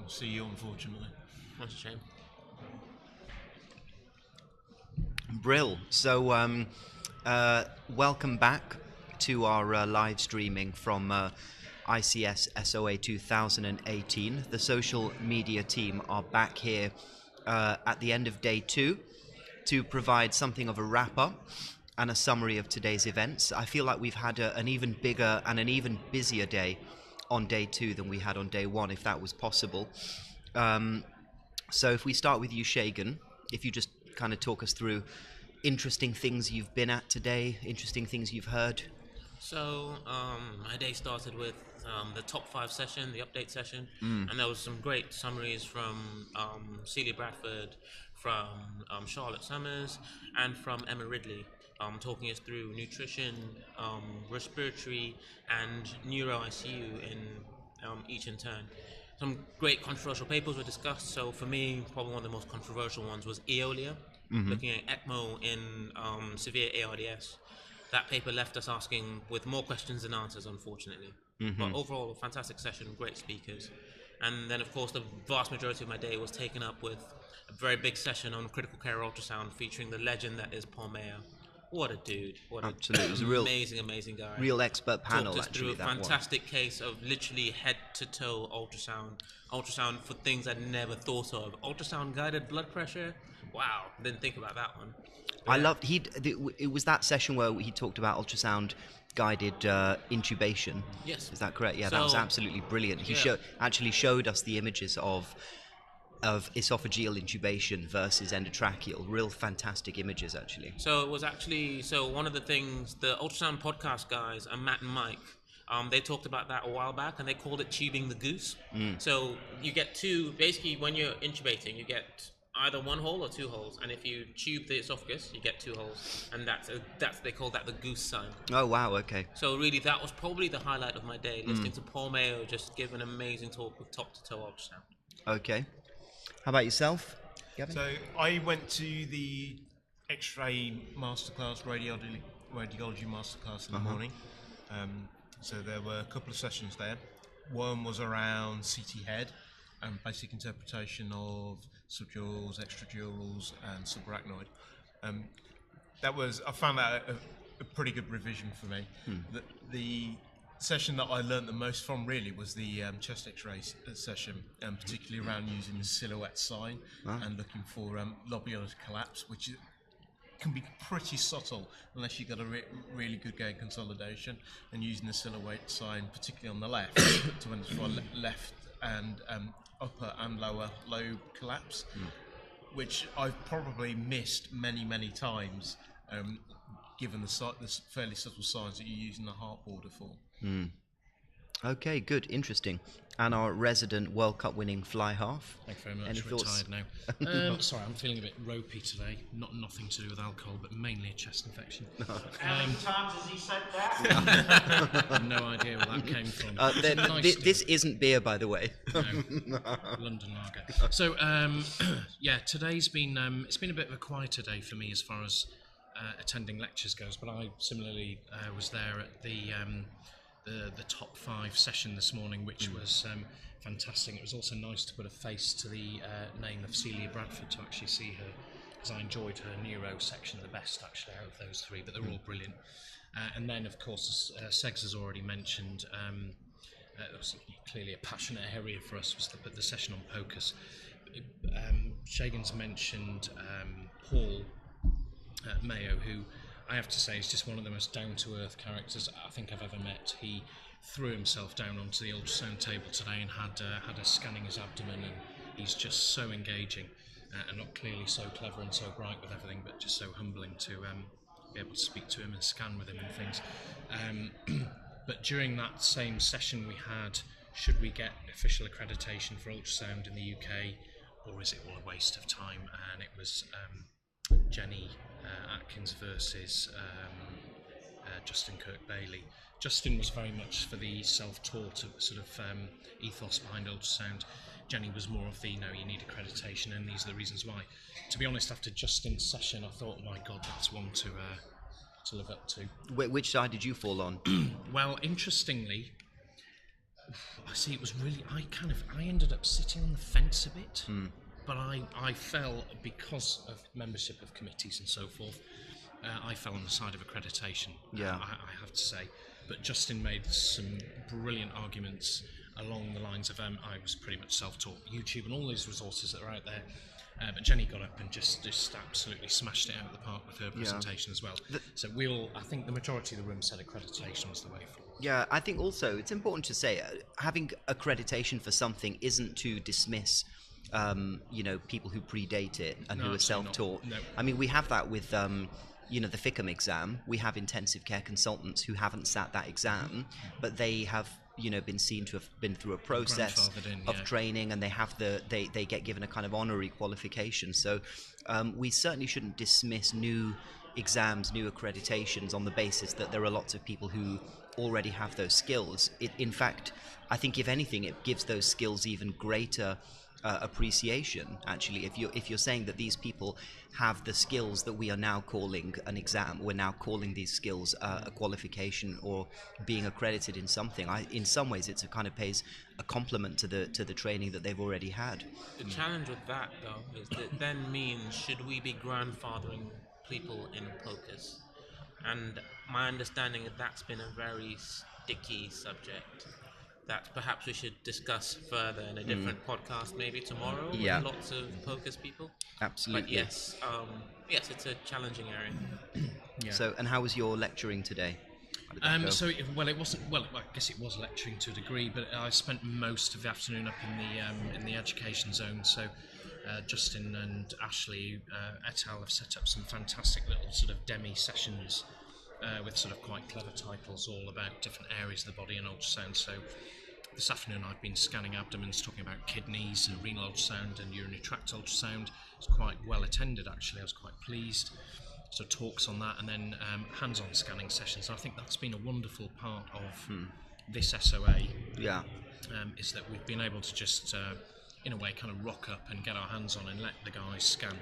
see you, unfortunately. That's a shame. Brill. So, welcome back to our live streaming from ICS SOA 2018. The social media team are back here at the end of day 2 to provide something of a wrap-up and a summary of today's events. I feel like we've had an even bigger and an even busier day on day 2 than we had on day 1, if that was possible. So if we start with you, Shagan, if you just kind of talk us through interesting things you've been at today, interesting things you've heard. So my day started with the top 5 session, the update session, and there was some great summaries from Celia Bradford, from Charlotte Summers, and from Emma Ridley, talking us through nutrition, respiratory, and neuro ICU in each in turn. Some great controversial papers were discussed. So for me, probably one of the most controversial ones was Eolia, looking at ECMO in severe ARDS. That paper left us asking with more questions than answers, unfortunately. But overall, a fantastic session, great speakers. And then, of course, the vast majority of my day was taken up with a very big session on critical care ultrasound featuring the legend that is Paul Mayo. What a dude. What Absolutely. It was a an amazing guy. Real expert panel, Talked us actually, through a fantastic case of literally head-to-toe ultrasound for things I'd never thought of. Ultrasound-guided blood pressure? Wow, didn't think about that one. I loved, it was that session where he talked about ultrasound-guided intubation. Yes. Is that correct? Yeah, that was absolutely brilliant. He actually showed us the images of esophageal intubation versus endotracheal. Real fantastic images, actually. So it was actually, one of the things, the ultrasound podcast guys, Matt and Mike, they talked about that a while back, and they called it tubing the goose. So you get two, basically when you're intubating, you get either one hole or 2 holes, and if you tube the esophagus, you get 2 holes, and that's they call that the goose sign. Oh wow, okay. So really, that was probably the highlight of my day, listening to Paul Mayo just give an amazing talk with top-to-toe ultrasound. Okay. How about yourself, Gavin? So I went to the X-ray masterclass, radiology masterclass in the morning. So there were a couple of sessions there. One was around CT head and basic interpretation of subdurals, extradurals, and subarachnoid. I found that a pretty good revision for me. The session that I learned the most from really was the chest X-ray session, particularly around using the silhouette sign and looking for lobular collapse, which can be pretty subtle unless you've got a really good gain consolidation, and using the silhouette sign, particularly on the left, to identify left and upper and lower lobe collapse, which I've probably missed many times, given the fairly subtle signs that you're using the heart border for. Okay, good, interesting. And our resident World Cup winning fly half. Thank you very much. Any thoughts? Retired now. Sorry, I'm feeling a bit ropey today. Nothing to do with alcohol, but mainly a chest infection. How many times has he said that? No idea where that came from. This isn't beer, by the way. No, London lager. So, today's been it's been a bit of a quieter day for me as far as attending lectures goes, but I similarly was there at the top 5 session this morning, which was fantastic. It was also nice to put a face to the name of Celia Bradford, to actually see her, because I enjoyed her neuro section the best actually out of those 3, but they're all brilliant. And then of course, as Segs has already mentioned, it was clearly a passionate area for us, was the session on POCUS. Shagan's mentioned Paul Mayo, who I have to say is just one of the most down-to-earth characters I think I've ever met. He threw himself down onto the ultrasound table today and had us scanning his abdomen, and he's just so engaging and not clearly so clever and so bright with everything, but just so humbling to be able to speak to him and scan with him and things. But during that same session we had, should we get official accreditation for ultrasound in the UK, or is it all a waste of time? And it was Jenny Atkins versus Justin Kirk-Bailey. Justin was very much for the self-taught sort of ethos behind ultrasound. Jenny was more of the, you need accreditation and these are the reasons why. To be honest, after Justin's session, I thought, my God, that's one to live up to. Which side did you fall on? Well, interestingly, I see. It was really. I ended up sitting on the fence a bit, but I fell because of membership of committees and so forth. I fell on the side of accreditation. Yeah. I have to say, but Justin made some brilliant arguments along the lines of I was pretty much self-taught, YouTube and all these resources that are out there. But Jenny got up and just absolutely smashed it out of the park with her presentation as well. So I think the majority of the room said accreditation was the way forward. Yeah, I think also it's important to say having accreditation for something isn't to dismiss, people who predate it and who are self-taught. No. I mean, we have that with, the FICM exam. We have intensive care consultants who haven't sat that exam, but they have, been seen to have been through a process of training, and they get given a kind of honorary qualification. So we certainly shouldn't dismiss new exams, new accreditations on the basis that there are lots of people who already have those skills. In fact, I think if anything, it gives those skills even greater appreciation. Actually, if you're saying that these people have the skills that we are now calling an exam, we're now calling these skills a qualification or being accredited in something. In some ways, it's a kind of pays a compliment to the training that they've already had. The challenge with that, though, is that then means should we be grandfathering people in POCUS? And my understanding is that's been a very sticky subject that perhaps we should discuss further in a different podcast, maybe tomorrow, with lots of POCUS people. Absolutely. But yes, it's a challenging area. So, and how was your lecturing today? It wasn't. Well, I guess it was lecturing to a degree, but I spent most of the afternoon up in the education zone. So, Justin and Ashley et al. Have set up some fantastic little sort of demi sessions with sort of quite clever titles, all about different areas of the body and ultrasound. So, this afternoon I've been scanning abdomens, talking about kidneys and renal ultrasound and urinary tract ultrasound. It's quite well attended, actually. I was quite pleased. So talks on that, and then hands-on scanning sessions. I think that's been a wonderful part of this SOA. Yeah. Is that we've been able to just, in a way, kind of rock up and get our hands on and let the guys scan.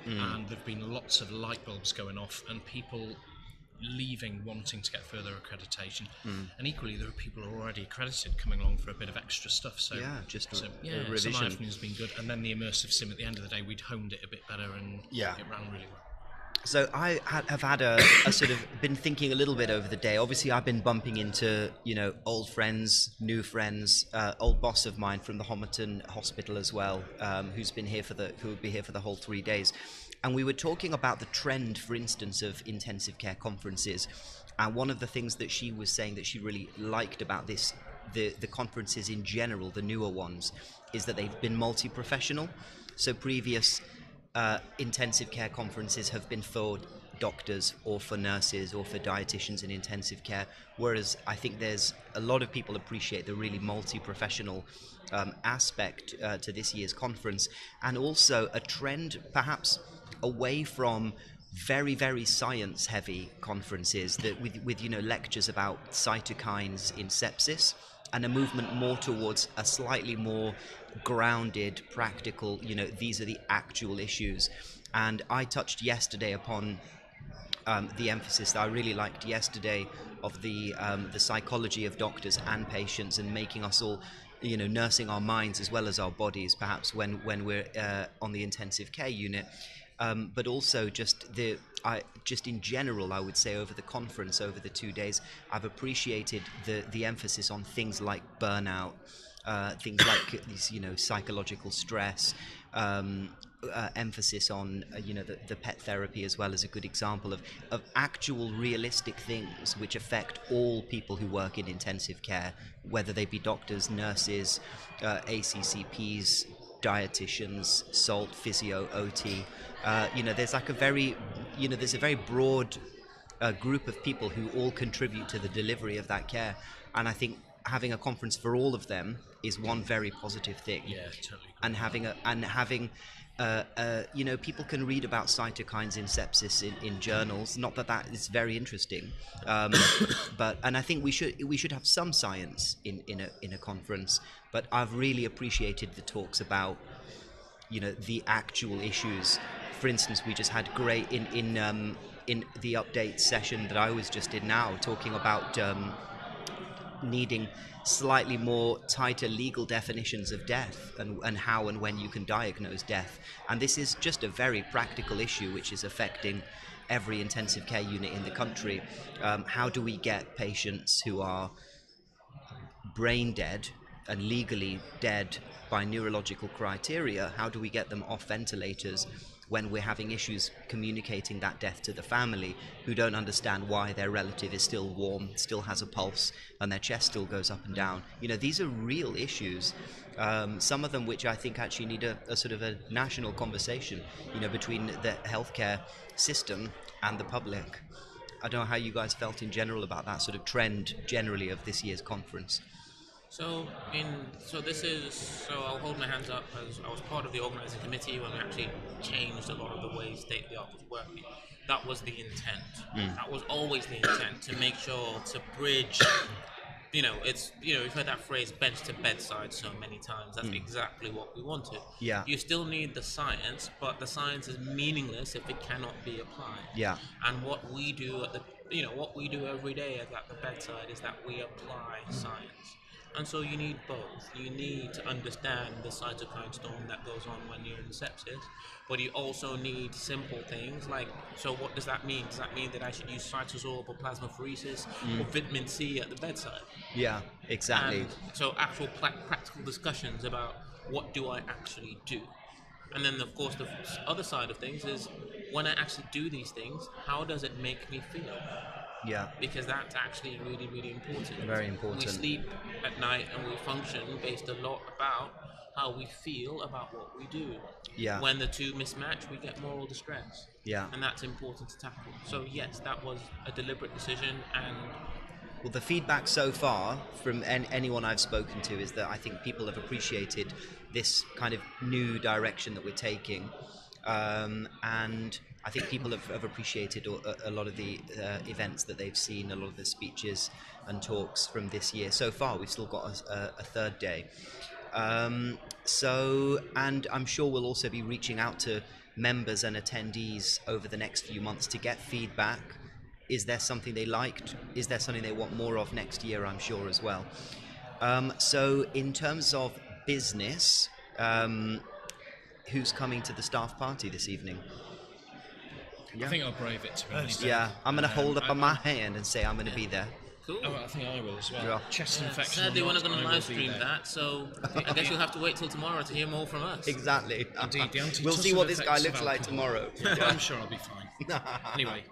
And there've been lots of light bulbs going off, and people leaving wanting to get further accreditation. And equally, there are people who are already accredited coming along for a bit of extra stuff. So a revision. So my afternoon's been good, and then the immersive sim at the end of the day, we'd honed it a bit better, and it ran really well. So I have had a sort of been thinking a little bit over the day. Obviously, I've been bumping into old friends, new friends, old boss of mine from the Homerton Hospital as well, who's been here who will be here for the whole 3 days. And we were talking about the trend, for instance, of intensive care conferences. And one of the things that she was saying that she really liked about the conferences in general, the newer ones, is that they've been multi-professional. So previous intensive care conferences have been for doctors or for nurses or for dietitians in intensive care, whereas I think there's a lot of people appreciate the really multi-professional aspect to this year's conference, and also a trend perhaps away from very, very science-heavy conferences that with lectures about cytokines in sepsis, and a movement more towards a slightly more grounded, practical, these are the actual issues. And I touched yesterday upon the emphasis that I really liked yesterday of the psychology of doctors and patients, and making us all, nursing our minds as well as our bodies, perhaps when we're on the intensive care unit. But also just in general, I would say over the conference, over the 2 days, I've appreciated the emphasis on things like burnout, things like these, psychological stress, emphasis on, the pet therapy as well as a good example of actual realistic things which affect all people who work in intensive care, whether they be doctors, nurses, ACCPs, dietitians, SALT, physio, OT. There's like there's a very broad group of people who all contribute to the delivery of that care, and I think having a conference for all of them is one very positive thing. Yeah, totally. And having people can read about cytokines in sepsis in journals. Not that is very interesting, but I think we should have some science in a conference. But I've really appreciated the talks about the actual issues. For instance, we just had great in the update session that I was just in now, talking about needing slightly more tighter legal definitions of death and how and when you can diagnose death. And this is just a very practical issue which is affecting every intensive care unit in the country. How do we get patients who are brain dead and legally dead by neurological criteria, how do we get them off ventilators when we're having issues communicating that death to the family, who don't understand why their relative is still warm, still has a pulse, and their chest still goes up and down? These are real issues. Some of them which I think actually need a sort of a national conversation, between the healthcare system and the public. I don't know how you guys felt in general about that sort of trend generally of this year's conference. So I'll hold my hands up, as I was part of the organising committee when we actually changed a lot of the ways state of the art was working. That was the intent. That was always the intent, to make sure to bridge. We've heard that phrase "bench to bedside" so many times. That's exactly what we wanted. Yeah. You still need the science, but the science is meaningless if it cannot be applied. Yeah. And what we do what we do every day at the bedside is that we apply science. And so you need both. You need to understand the cytokine storm that goes on when you're in sepsis, but you also need simple things like, so what does that mean? Does that mean that I should use cytosorb or plasmapheresis or vitamin C at the bedside? Yeah, exactly. And so actual practical discussions about what do I actually do? And then, of course, the other side of things is, when I actually do these things, how does it make me feel? Yeah. Because that's actually really, really important. Very important. We sleep at night and we function based a lot about how we feel about what we do. Yeah. When the two mismatch, we get moral distress. Yeah. And that's important to tackle. So yes, that was a deliberate decision. And well, the feedback so far from anyone I've spoken to is that I think people have appreciated this kind of new direction that we're taking. And I think people have appreciated a lot of the events that they've seen, a lot of the speeches and talks from this year. So far, we've still got a third day. And I'm sure we'll also be reaching out to members and attendees over the next few months to get feedback. Is there something they liked? Is there something they want more of next year? I'm sure as well. So in terms of business, who's coming to the staff party this evening? I think I'll brave it, to be honest. Yeah, I'm going to hold up my hand and say I'm going to be there. cool. Oh, I think I will as well. Yeah. Chest infection. Sadly, or we're not, not going to I will live be stream there. that, so I guess you'll have to wait till tomorrow to hear more from us. Exactly. Indeed, the We'll see what this guy antitussive looks like alcohol. tomorrow. I'm sure I'll be fine. Anyway,